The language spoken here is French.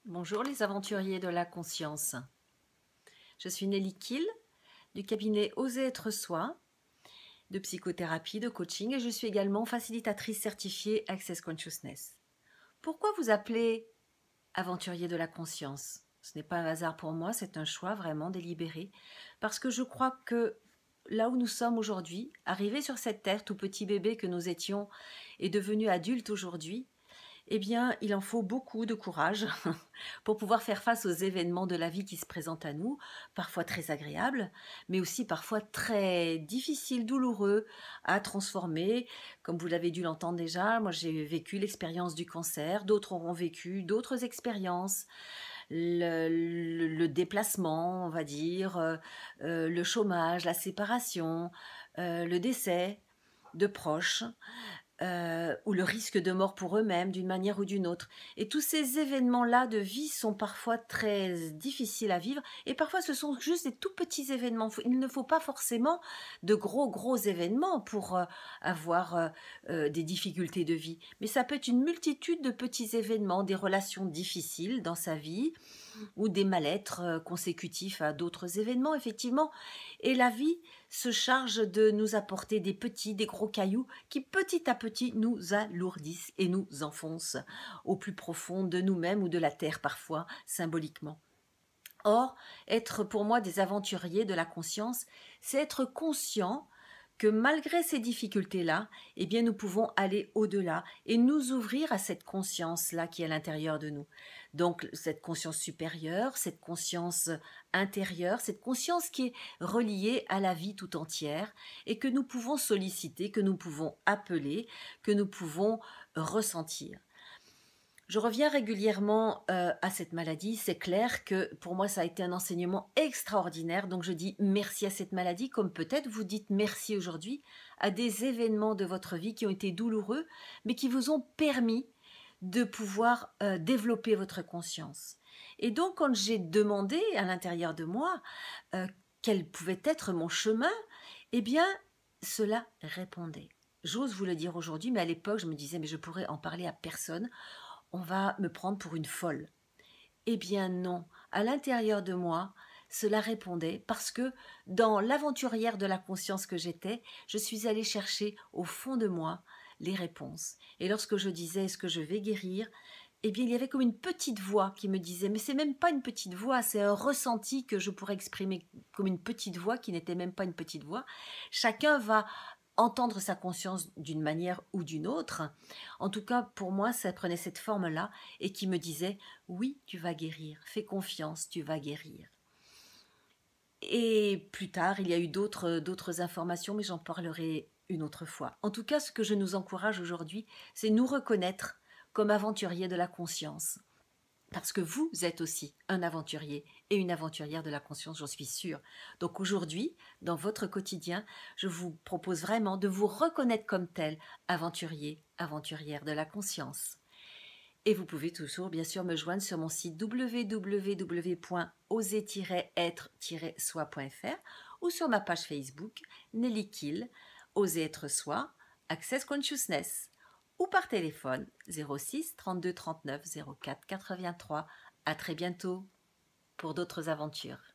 Bonjour les aventuriers de la conscience. Je suis Nelly Kiel du cabinet Oser être soi, de psychothérapie, de coaching et je suis également facilitatrice certifiée Access Consciousness. Pourquoi vous appelez aventurier de la conscience? Ce n'est pas un hasard pour moi, c'est un choix vraiment délibéré parce que je crois que là où nous sommes aujourd'hui, arrivés sur cette terre, tout petit bébé que nous étions et devenus adultes aujourd'hui, eh bien, il en faut beaucoup de courage pour pouvoir faire face aux événements de la vie qui se présentent à nous, parfois très agréables, mais aussi parfois très difficiles, douloureux à transformer. Comme vous l'avez dû l'entendre déjà, moi j'ai vécu l'expérience du cancer, d'autres auront vécu d'autres expériences, le déplacement, on va dire, le chômage, la séparation, le décès de proches, ou le risque de mort pour eux-mêmes d'une manière ou d'une autre. Et tous ces événements-là de vie sont parfois très difficiles à vivre et parfois ce sont juste des tout petits événements. Il ne faut pas forcément de gros événements pour avoir des difficultés de vie, mais ça peut être une multitude de petits événements, des relations difficiles dans sa vie ou des mal-être consécutifs à d'autres événements, effectivement. Et la vie se charge de nous apporter des petits, des gros cailloux qui petit à petit nous alourdissent et nous enfoncent au plus profond de nous-mêmes ou de la terre parfois, symboliquement. Or, être pour moi des aventuriers de la conscience, c'est être conscient que malgré ces difficultés-là, eh bien nous pouvons aller au-delà et nous ouvrir à cette conscience-là qui est à l'intérieur de nous. Donc cette conscience supérieure, cette conscience intérieure, cette conscience qui est reliée à la vie tout entière et que nous pouvons solliciter, que nous pouvons appeler, que nous pouvons ressentir. Je reviens régulièrement à cette maladie. C'est clair que pour moi, ça a été un enseignement extraordinaire. Donc, je dis merci à cette maladie, comme peut-être vous dites merci aujourd'hui à des événements de votre vie qui ont été douloureux, mais qui vous ont permis de pouvoir développer votre conscience. Et donc, quand j'ai demandé à l'intérieur de moi quel pouvait être mon chemin, eh bien, cela répondait. J'ose vous le dire aujourd'hui, mais à l'époque, je me disais, mais je pourrais en parler à personne. On va me prendre pour une folle. Eh bien non, à l'intérieur de moi, cela répondait parce que dans l'aventurière de la conscience que j'étais, je suis allée chercher au fond de moi les réponses. Et lorsque je disais est-ce que je vais guérir, eh bien il y avait comme une petite voix qui me disait, mais c'est même pas une petite voix, c'est un ressenti que je pourrais exprimer comme une petite voix qui n'était même pas une petite voix. Chacun va entendre sa conscience d'une manière ou d'une autre. En tout cas, pour moi, ça prenait cette forme-là et qui me disait « Oui, tu vas guérir, fais confiance, tu vas guérir ». Et plus tard, il y a eu d'autres informations, mais j'en parlerai une autre fois. En tout cas, ce que je nous encourage aujourd'hui, c'est nous reconnaître comme aventuriers de la conscience. Parce que vous êtes aussi un aventurier et une aventurière de la conscience, j'en suis sûre. Donc aujourd'hui, dans votre quotidien, je vous propose vraiment de vous reconnaître comme tel, aventurier, aventurière de la conscience. Et vous pouvez toujours, bien sûr, me joindre sur mon site www.oser-être-soi.fr ou sur ma page Facebook, Nelly Kiel, Oser être soi, Access Consciousness, ou par téléphone 06 32 39 04 83. À très bientôt pour d'autres aventures.